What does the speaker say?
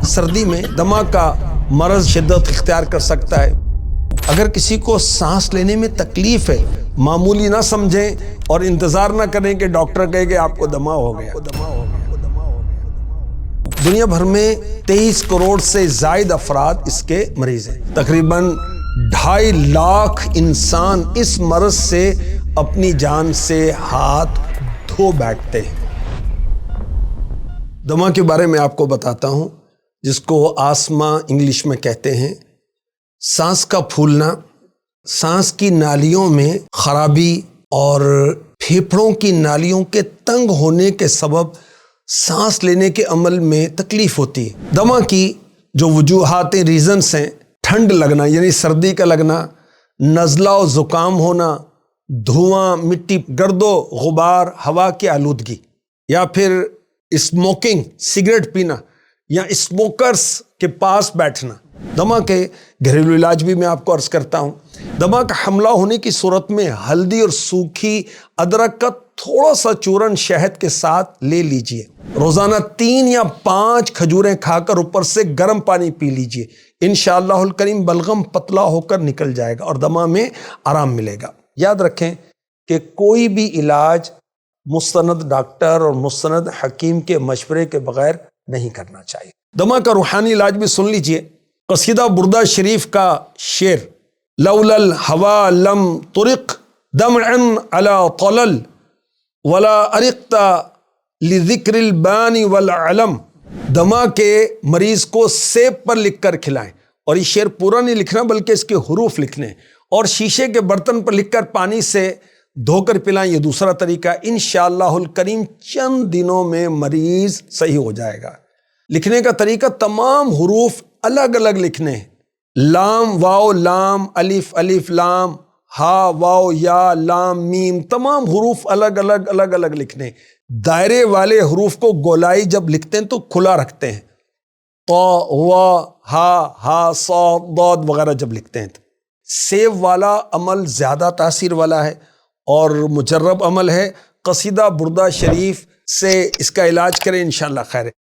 سردی میں دمہ کا مرض شدت اختیار کر سکتا ہے۔ اگر کسی کو سانس لینے میں تکلیف ہے، معمولی نہ سمجھیں اور انتظار نہ کریں کہ ڈاکٹر کہے کہ آپ کو دمہ ہو گیا۔ دنیا بھر میں 23 کروڑ سے زائد افراد اس کے مریض ہیں۔ تقریباً 2.5 لاکھ انسان اس مرض سے اپنی جان سے ہاتھ دھو بیٹھتے ہیں۔ دمہ کے بارے میں آپ کو بتاتا ہوں، جس کو آسما انگلش میں کہتے ہیں۔ سانس کا پھولنا، سانس کی نالیوں میں خرابی اور پھیپھڑوں کی نالیوں کے تنگ ہونے کے سبب سانس لینے کے عمل میں تکلیف ہوتی ہے۔ دمہ کی جو وجوہات ریزنز ہیں، ٹھنڈ لگنا یعنی سردی کا لگنا، نزلہ و زکام ہونا، دھواں، مٹی، گرد و غبار، ہوا کی آلودگی، یا پھر اسموکنگ، سگریٹ پینا، یا اسموکرز کے پاس بیٹھنا۔ دمہ کے گھریلو علاج بھی میں آپ کو عرض کرتا ہوں۔ دمہ کا حملہ ہونے کی صورت میں ہلدی اور سوکھی ادرک کا تھوڑا سا چورن شہد کے ساتھ لے لیجئے۔ روزانہ 3 یا 5 کھجوریں کھا کر اوپر سے گرم پانی پی لیجئے۔ انشاءاللہ الکریم بلغم پتلا ہو کر نکل جائے گا اور دمہ میں آرام ملے گا۔ یاد رکھیں کہ کوئی بھی علاج مستند ڈاکٹر اور مستند حکیم کے مشورے کے بغیر نہیں کرنا چاہیے۔ دمہ کا روحانی علاج بھی سن لیجئے۔ قصیدہ بردہ شریف کا شعر، لولا الہوا لم طرق دمعا علی طلل ولا ارقت لذکر البانی والعلم۔ دمہ کے مریض کو سیب پر لکھ کر کھلائیں، اور یہ شعر پورا نہیں لکھنا بلکہ اس کے حروف لکھنے، اور شیشے کے برتن پر لکھ کر پانی سے دھو کر پلائیں۔ یہ دوسرا طریقہ۔ انشاءاللہ الکریم چند دنوں میں مریض صحیح ہو جائے گا۔ لکھنے کا طریقہ، تمام حروف الگ الگ لکھنے ہیں۔ لام واو لام، الف الف لام، ہا واو یا لام میم، تمام حروف الگ الگ لکھنے ہیں۔ دائرے والے حروف کو گولائی جب لکھتے ہیں تو کھلا رکھتے ہیں۔ طا وا ہا صاد ضاد وغیرہ جب لکھتے ہیں۔ سیب والا عمل زیادہ تاثیر والا ہے اور مجرب عمل ہے۔ قصیدہ بردہ شریف سے اس کا علاج کریں، انشاءاللہ خیر ہے۔